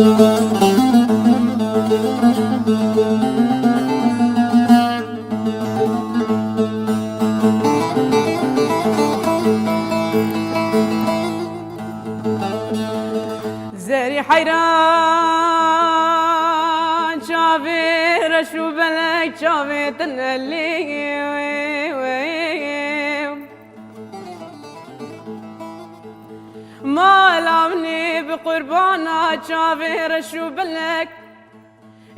زاري حيران شافي رشو بلك شافي تنالي ما لامني بقربانا شافي رشو بلك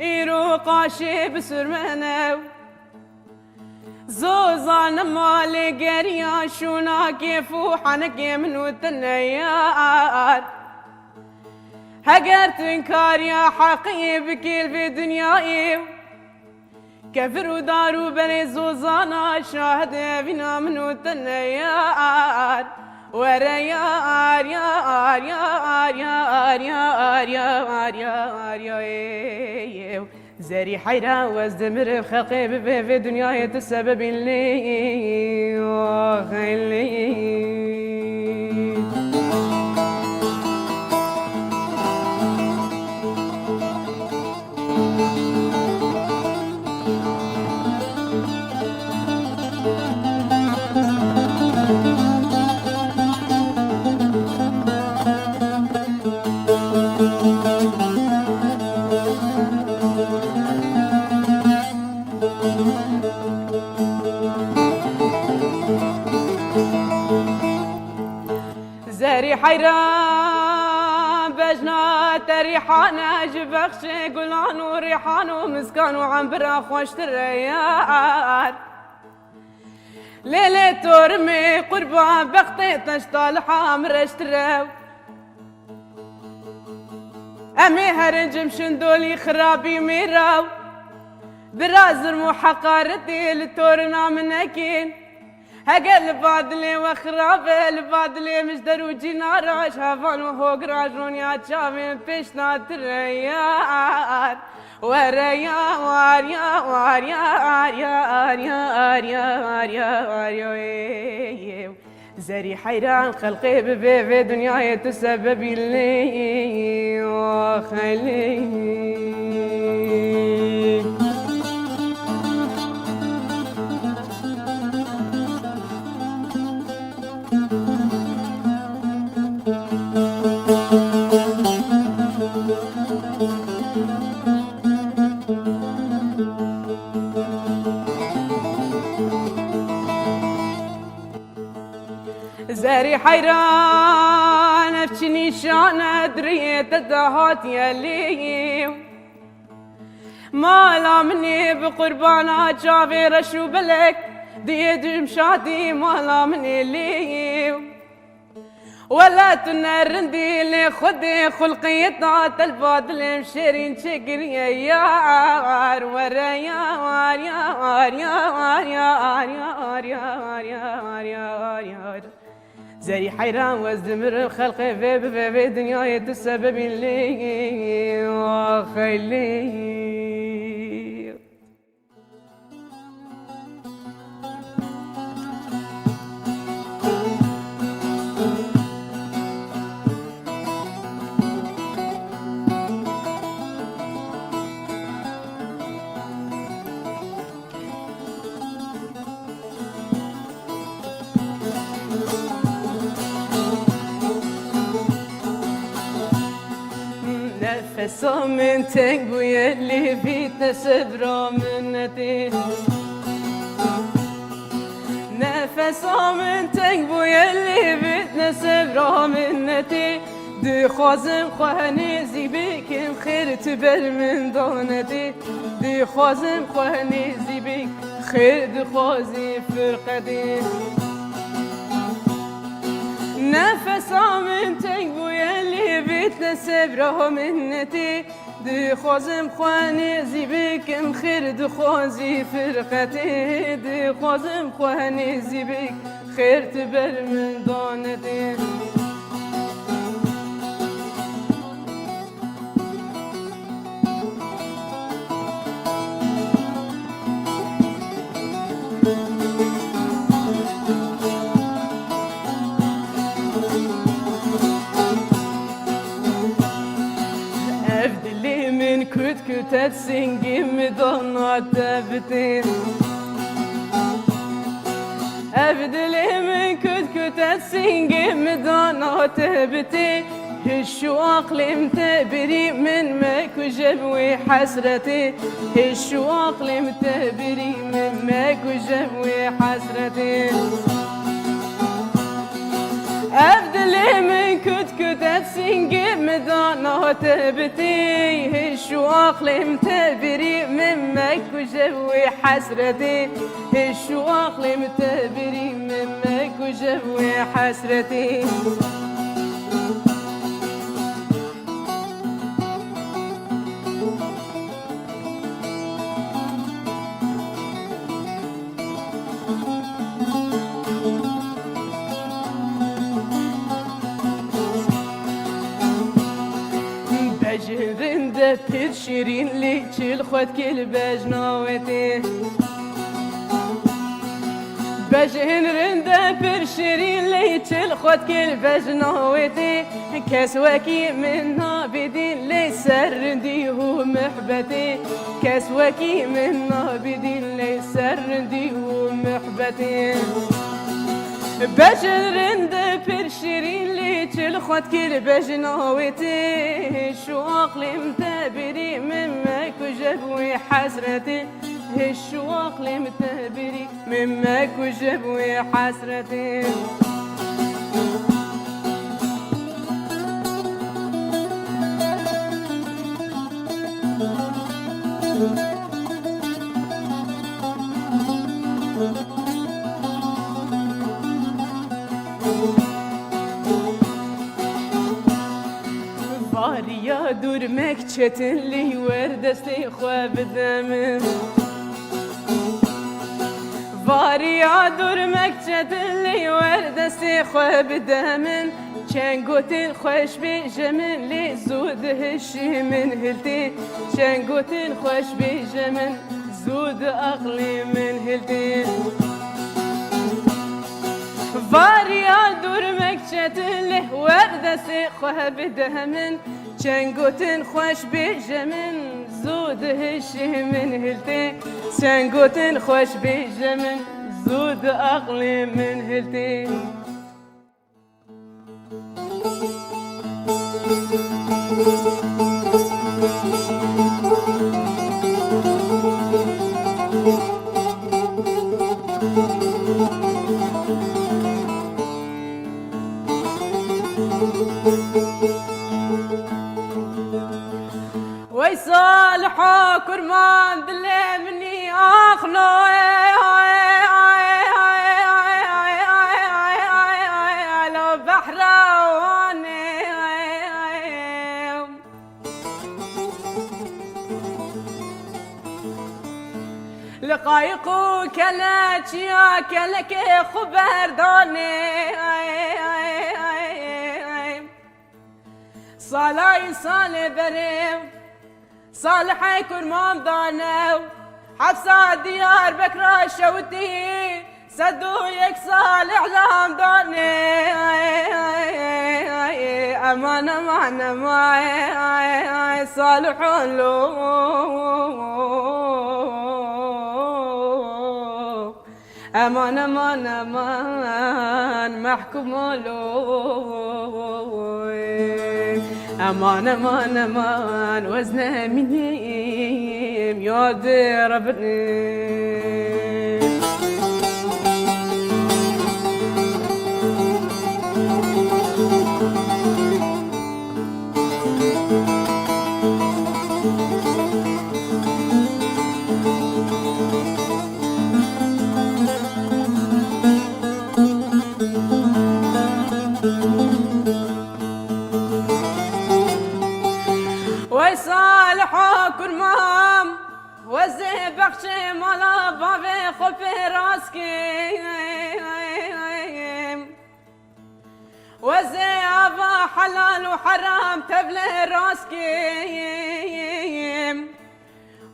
يرو قاشي بسرمنو زوزان مالي قريا شونا كيفو حنكي منو تنيار هقرت انكار يا حقي بكيل في دنياي كفر ودارو بني زوزانا شاهد بنا منو تنيار ورا يار يار يار يار يار يار يار يار زاري حيرة وازدمر بخلقي في دنياي تسبب لي وخلي زاري حيران بجنات ريحانة جبخش قلان وريحان ومسكان وعنبرا خوش الريان ليلة ترمي قربان بختي تشتال حامر اشتراو امي هرنجم شندولي خرابي ميراو برازر محقارتي لتورنا من اكين هقل بادلي وخرابي البادلي مجدر وجينا راش هافان وهو قراجون يا تشافين بيشنا تريار وريا واريا واريا اريا اريا اريا اريا اريا زاري حيران خلقي في دنياي تسبب لي وخلي زاري حيران افشني شان ادري تدهات يلي ما لامني بقربانا شافي رشو بلك ديد مشاتي ما لامني لي ولا تنرندي لي خدي خلقيتنا البادل مشيرين شكري يا ورا يا يا يا زي حيران وازدمر خلقي في دنياي تسبب لي وخلي نفسه من تنقو يلي فيتنا سبرا منتي نفسه من تنقو يلي فيتنا سبرا منتي دي خوازم خوهني زيبك خير تبر من دونتي دي خوازم خوهني زيبك خير دي خوازي فرقدي نفسه من تنقو يلي بيتنا سبره منتي دي خوازم خواني زيبك خير دي خوازي فرقتي دي خوازم خواني زيبك خير تبر من دونتي كتكوتة سنجي مضنات تبتين أبدلي من كتكوتة سنجي مضنات تبتين الشواق لمتبري من ماك وجبوي حسرتي الشواق لمتبري من ماك وجبوي حسرتي أبدلي من كتكوتة سنجي مضانة تبتي الشواق لمتبري من ماك وجبوي حسرتي الشواق لمتبري من ماك وجبوي حسرتي بجرنده بير شيرين لي تشيل خد كل بجناوتي بجرنده بير شيرين لي تشيل خد كل بجناوتي كسوكي من نابدين لي سرندي هو محبتي كسوكي من نابدين لي سرندي هو محبتي بجرنده بير شيرين لي تشيل خد كل بجناوتي شو عقلي متبري مماك وجبوي حسرتي شو عقلي متبري مماك وجبوي حسرتي يا دور مكتشت اللي وردستي خواب دمن يا دور مكتشت اللي وردستي خواب دمن كان قوت الخوش بجمن لي زود هشي من هلتي كان قوت الخوش بجمن زود أغلي من هلتي يا دور مكتشت اللي وردستي خواب دمن كان قوتن خوش بجمن زود هشي من هلتي كان قوتن خوش بجمن زود أغلي من هلتي ويصالحوا كرمان دلي مني اخلو لو بحروني لقايقو كلاتش يا كلك خبر دوني صالاي صالي بريم صالح كرمان دانو حفصة ديار بكرة شوتي صدويك صالح لام داني أمان أمان أمان صالحون لو أمان أمان أمان محكوم له أمان أمان أمان وزنه منيم يا ربني ويصالحوا كرمام وزي بخشي مالا بابي خفي راسكي وزي أبا حلال وحرام تبلي راسكي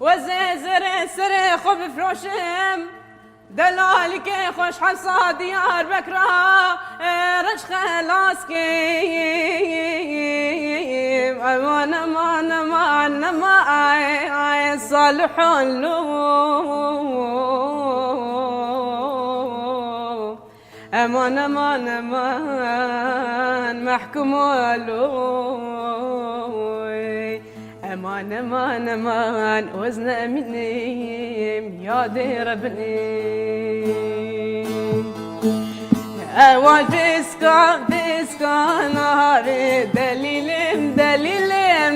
وزي زري سري خب فروشم دلالك خوش حصى ديار بكرة رش خلاسكي امان امان امان امان صالحون لو امان امان امان محكوم له امان امان امان وزن مني يا دير ابني اول بسكان هاري دليل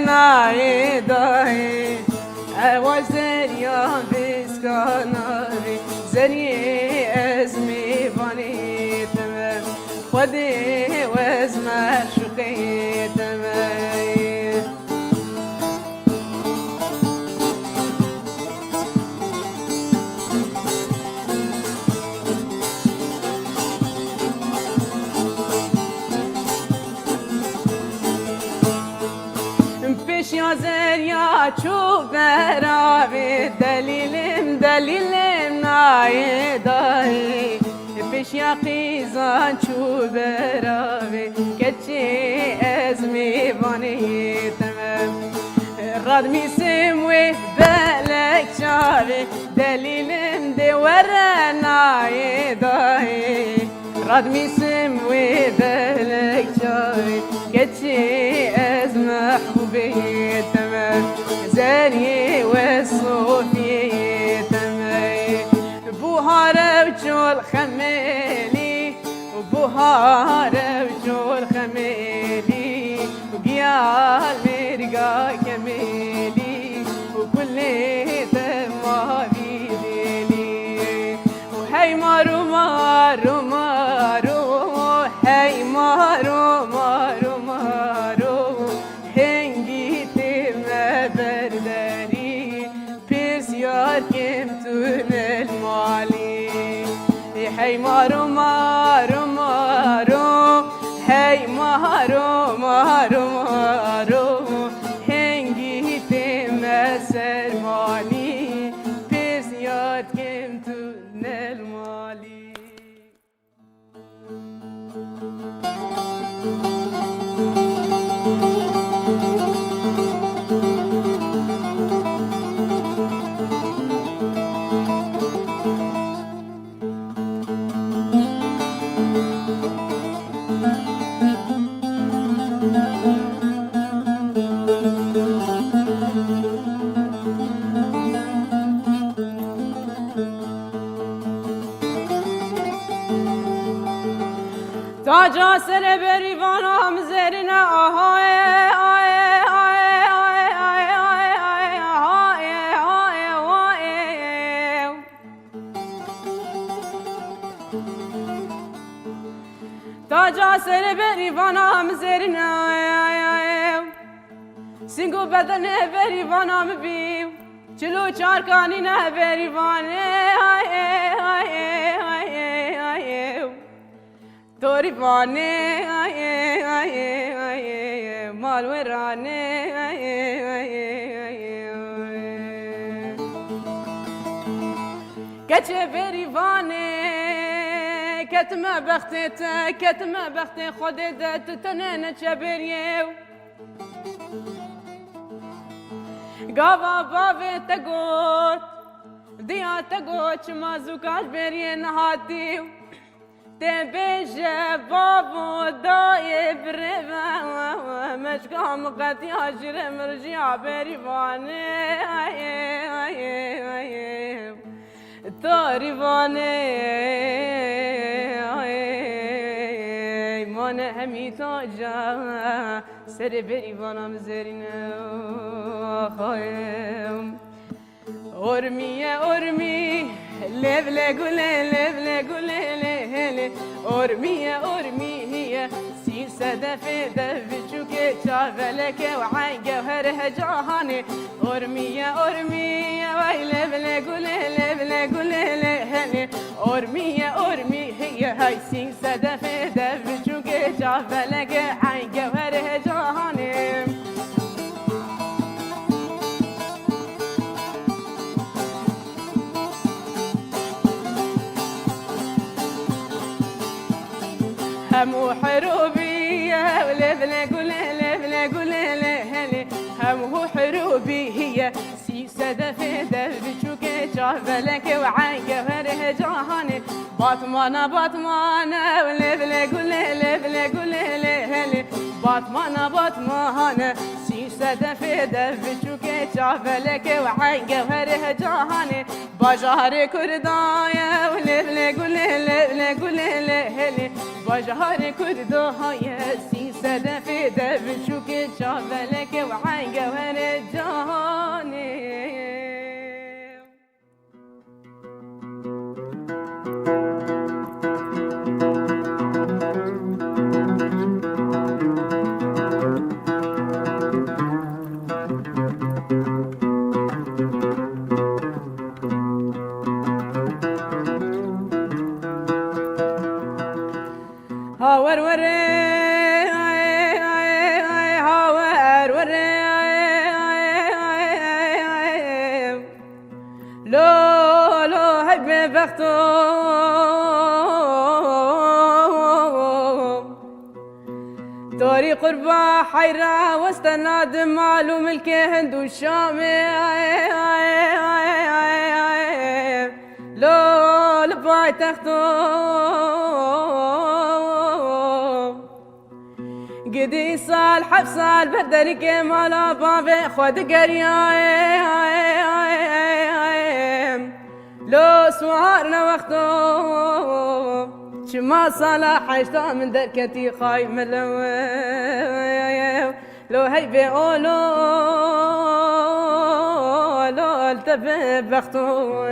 نايداي اول زريا بسكان هاري زري ازمي باني تمام خدي وازمر شقي تمام يا زريا شوف برابي دليل نايداي بيش يا قيزان شوف برابي كتشي ازمي باني تمام راد ميسموي بالك شاري دليل ورا نايداي راد ميسموي بالك شاري كتشي ازمح وبيه تمام زاني والصوفي تمام بوهارة وجول خميلي وبوهارة وجول خميلي وقيال مرقا كميلي وكل تماري ديلي وهي مارو مارو مارو هي مارو مارو مارو برداري بسيار كم تون المالي هي مارو مارو مارو هي مارو مارو مارو هنگي تمسر مالي بسيار كم تون المالي تاجا سر بریوانا مزرنا آهای آهای آهای آهای آهای آهای آهای آهای تاجا سر بریوانا مزرنا آهای سینگو بدن بریوانا مبیو چلو چارکانی نه بریوانه آهای آهای آهای آهای توری بانه آیه آیه آیه مال ورانه آیه آیه آیه کچه بری وانه کتم بختت کتم بخت خودت تنه چبریو گاوا باوه تگوت دیا تگوت چما زوکاش بریه نهاتیو تبجى بابو دايب ربا مشكام قد ياجر مرجع بريفاني تاريفاني مانا همي تاجا سر بريفانا مزرنا خايم أرمي لبلا قولي أرمي هي سين سدف دفشوك شافلك وعين جوهرها جهاني أرمي وي لبلا قولي أرمي هي هاي سين سدف دفشوك شافلك عين جوهرها جهاني همو حروبية ولبلا قولي بشوكي شافلك وعينك وره جهاني باتمانا باتمانا ولبلي قولي لبلي قولي لي باتمانا باتمانا سيسد في بشوكي شافلك وعينك وره جهاني باجار كردايا ولبلي قولي لبلي قولي لي باجار كردايا سيسد في بشوكي شافلك وعينك وره جهاني هاور وري هاور وري لو لو هب بختو دوري قربا حيرة واستناد معلوم الكهند والشامي لو لباي تختو قدي صال حفصال بدرك مالا بابي خود قريايم لو سوارنا وقتو شما صلاح عشتا من دركتي خاي ملو لو هيبي اولو لو التبه بختو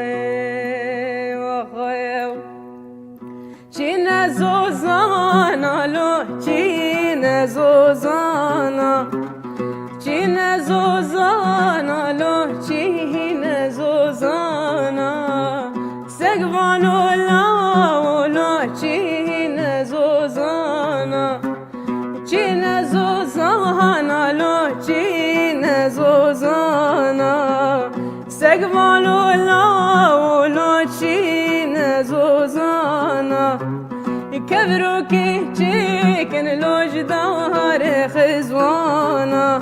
چین زوزانا لو چین زوزانا چین زوزانا لو چین زوزانا سگوانو لاو لو چین زوزانا چین زوزانا لو چین زوزانا سگوانو لاو لو چین زوزانا كبروكي تشيكن لوج دار خزوانا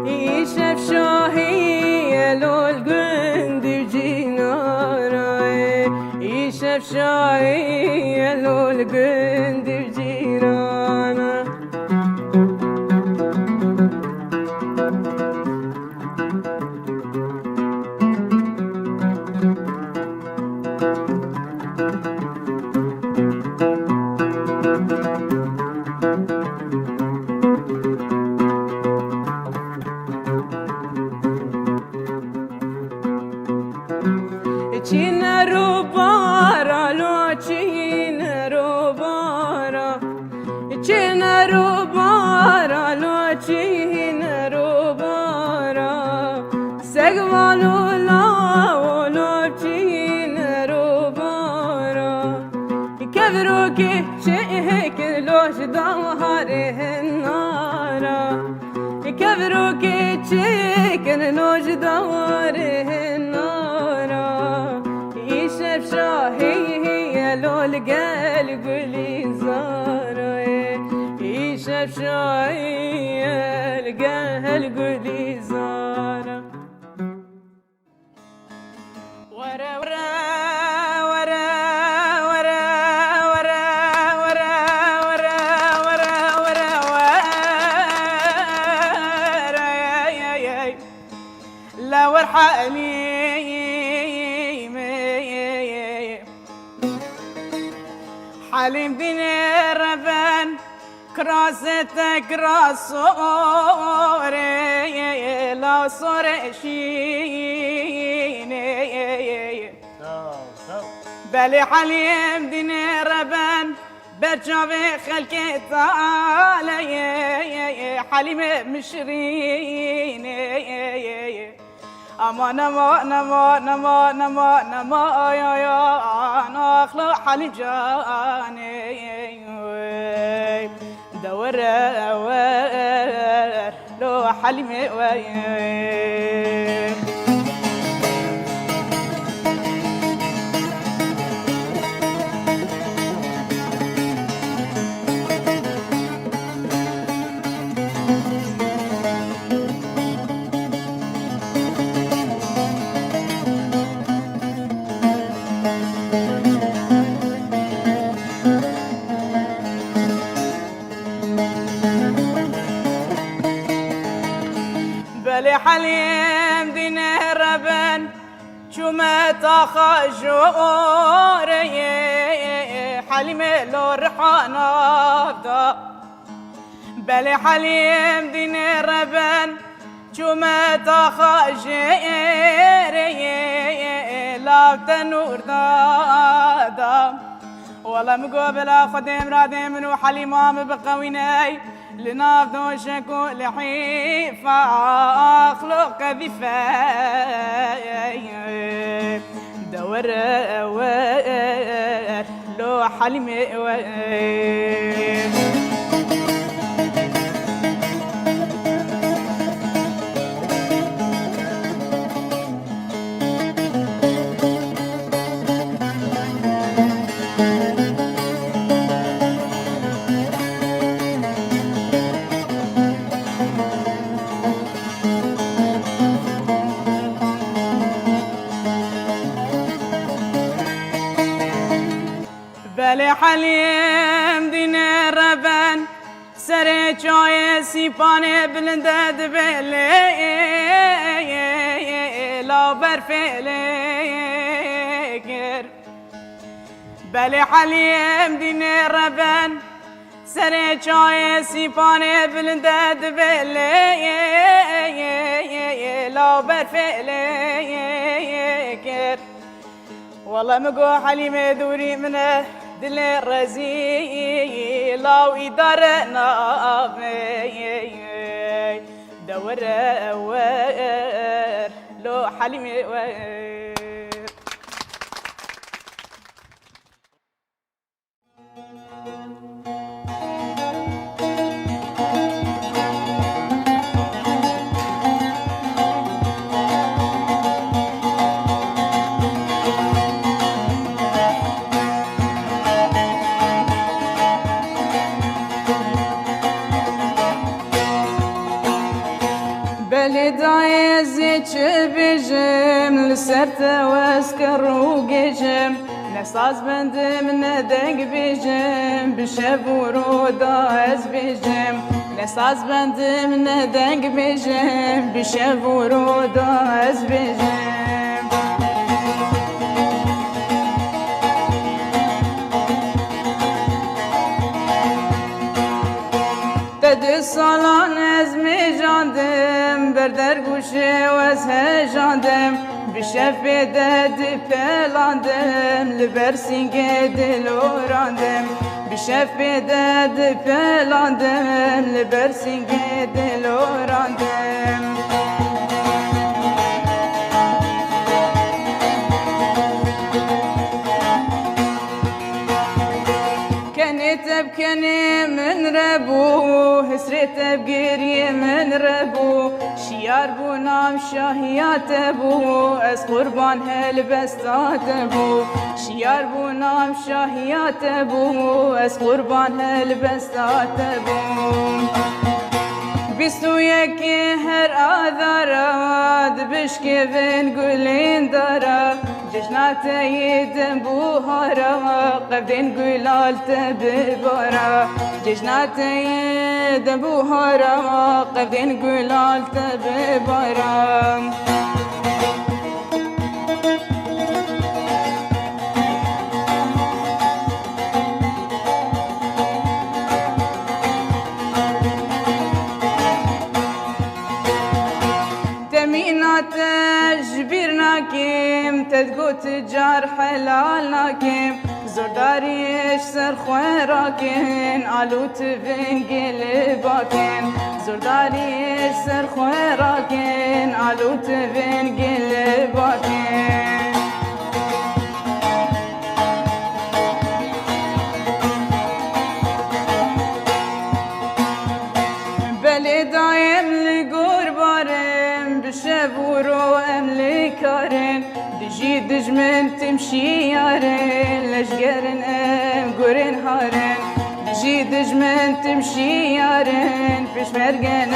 يشف شاهي لو القند جينانا يشف شاهي لو القند جينانا چین رو بارا لو چین رو بارا چین رو بارا لو چین رو بارا سگوالو لاو لو چین رو بارا کبرو که چهک لوش داره نارا کبرو که چهک لوش داره نارا يشف شاهي لو القلب لي زارة يشف شاهي القلب لي زارة ورا ورا ورا ورا ورا ورا ورا ورا ورا ورا يا لا ورحقني حليم بين الربان كراستك راسوري لا صور شيني بلي حليم دين الربان برجابي خلقي تعالي حليم مشريني اما نما نما نما نما نما يا انا اخلق حليم جاني دور لو حليم بلي حليم دين ربن شوما تخجوري حليم لو رحانا بدا بلي حليم دين ربن شوما تخجوري لا تنور دادا والله مقابل خدم رادم منو حليمام بقويني لنافذو شكو لحيفا اخلق ذفا دور لو حليم بلي حليم دين ربن سري چای سیپانه بلندد بلی لا برفلگر بلي حليم دين ربن سري چای سیپانه بلندد بلی لا برفلگر والله مقو حليم دوري منه دل الرزي لو إدارنا دور لو حليم بلداي زيتش بجم لسرت واسكر وقجم نصاص بند من دق بجم بشبور وداز بجم نصاص بند من دق بجم بشبور وداز بجم تد سالان از می جاندم بردر گوشه و از هجاندم بشف دد پلاندم لبر سینگ دلوراندم بشف دد پلاندم لبر سینگ دلوراندم تبكني من ربو هسرت بقري من ربو شيار بو نام شاهيات بو از قربان هالبستات بو شيار بو نام شاهيات بو از قربان هالبستات بو بيستو يكي هر آذارات بشكفن قولين دارا جشنات يدن بوهارا قبدين قلال تببارا جشنات يدن بوهارا قبدين قلال تببارا جبيرناكم تدقو تجار حلالناكم زرداريش سر خويراكن علو تفن قلباكن زرداريش سر خويراكن علو تفن قلباكن بلي دايم لقربارم بشبورو املكارن دجي دجمن تمشي يارن لشقرن ام قرن هارن دجي دجمن تمشي يارن بشمرقن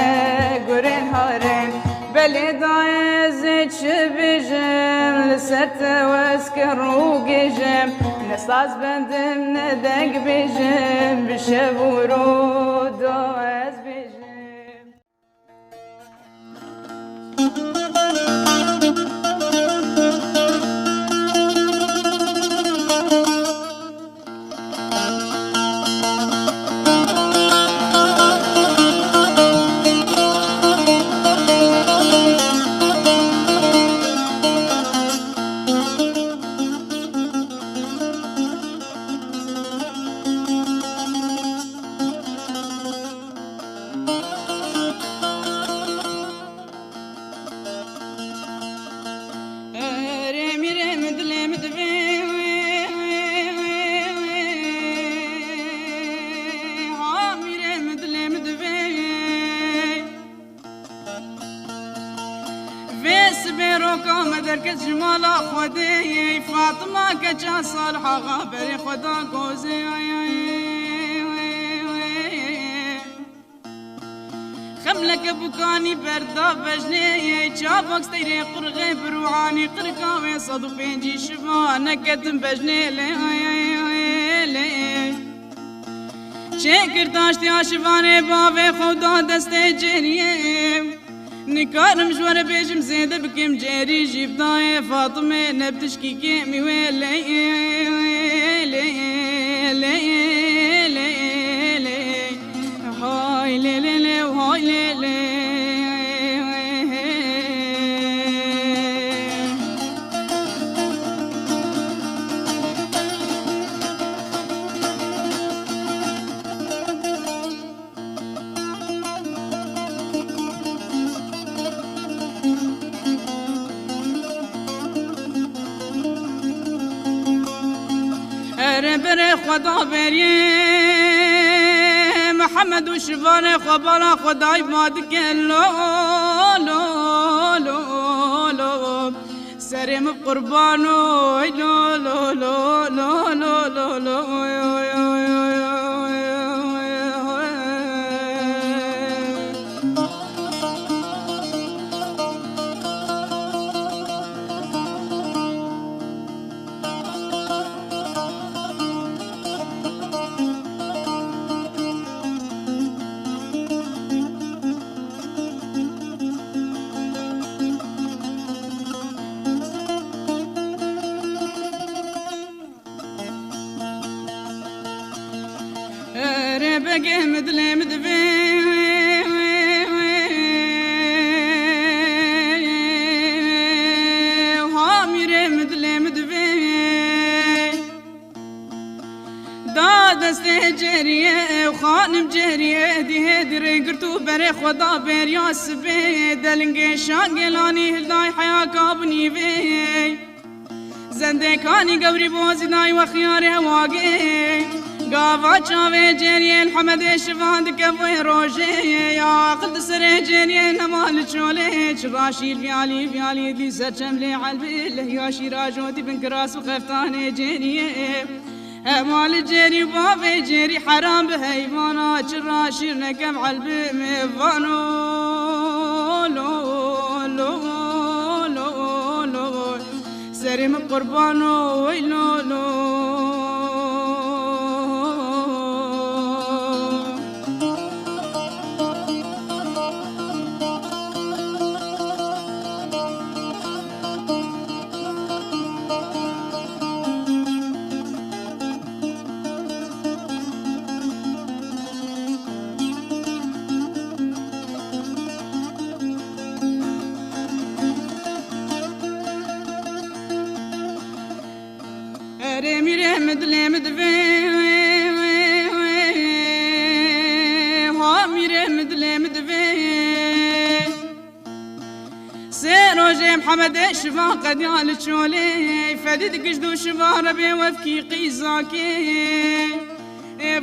قرن هارن بلداي زيت شبجم لست واسكر وقجم نصاص بندم ندق بجم بشبورود واز بجم دركت جمال خودي فاطمة كجا صالحة غابر خدا قوزي خملك بكاني بردا بجني شافك ستيري قرغي بروعاني قرقاوي صدو بينجي شفانا كتم بجني لي شكر داشتي عشفاني بابي خدا دستي جنيه نكارم جوار بيجم زيادة بكم جاري جيبتاي فاطمة نبتشكي كيمي ويلي لي هاي لي وهاي لي بره خدا بری محمد و شفان خبر خدای باد که لو سرم قربانو بقى مدلي مدبي وهاميري مدلي مدبي دستي جريه وخانم جريه دي هدري قرتو بري خدا بريا سبي دلنجي شانجلاني هلداي حيا كابني بي زندكاني قبري بوزي داي وخياري واقي قافا شافي جريه الحمد شفاند كفوي روجي يا قد سري جريه نمال شولي شراشي الفيالي دي سرشم لي عالبي يا شيراجو دي بنكراس وخفتاني جريه مال جري بابي جري حرام بهيفانا شراشي نكم عالبي ميفانو لو سريم قربانو ويلو مدلي مدبي هاميري مدلي مدبي سيروجي محمد شفا قد يالشولي فديد قجدو شفا ربي وفكي قيزاكي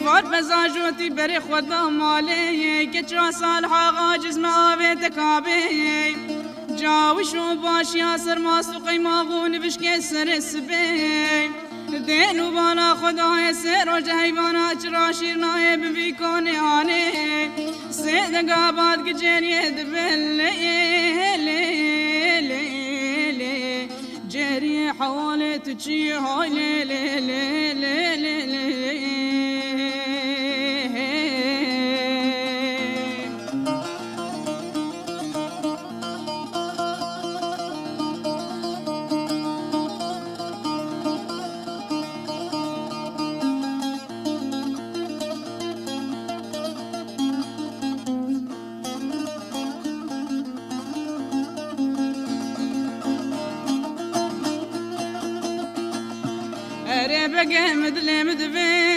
فار بزاجوتي بري خدا مالي كتشا صالحا غاجز مآبي تكابي جاوشو باشي آسر ماسو قيماغون بشكي سرسبي دينو بانا خدای سر جهیوانا چرا شیرنای ببی کنی آنی سیدگا باد گجریه دبل حوالت تجي هاي لي لي لي لي لي لي بقى مدلي مدبي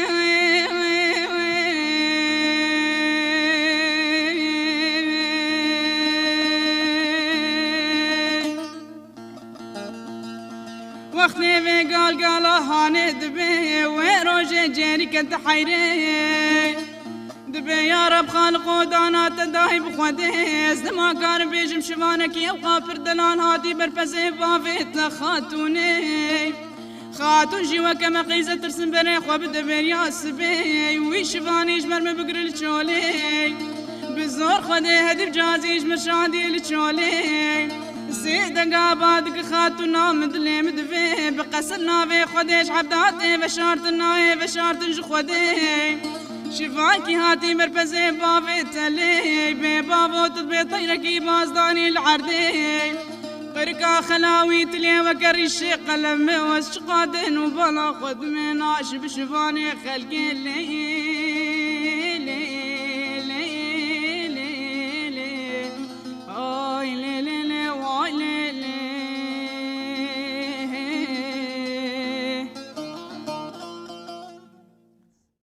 وقتي بقال قال هاني دبي وروجي جيري كنت حيري دبي يا رب خالق ودانا تداهي بخودي زما كان بيجم شفانك يبقى فردلان هاتي برفزي بافيت خاتوني خاتون جوا كما قيزة ترسم بري خواب دبير يا سبي ويشفاني جمر مبقر الشولي بزور خدي هدف جازي جمر شادي الشولي سيدا قابادك خاتونا مدلي مدفي بقسرنا في خديش عبداتي بشارتنا بشارتن خدي شفاكي هاتي مرفزي بافي تلي ببابو تطبي طيركي بازداني العردي بركا خلاوي تلي وكريشي قلم وشقادن وبلا خد من عشب شفاني خلقي لي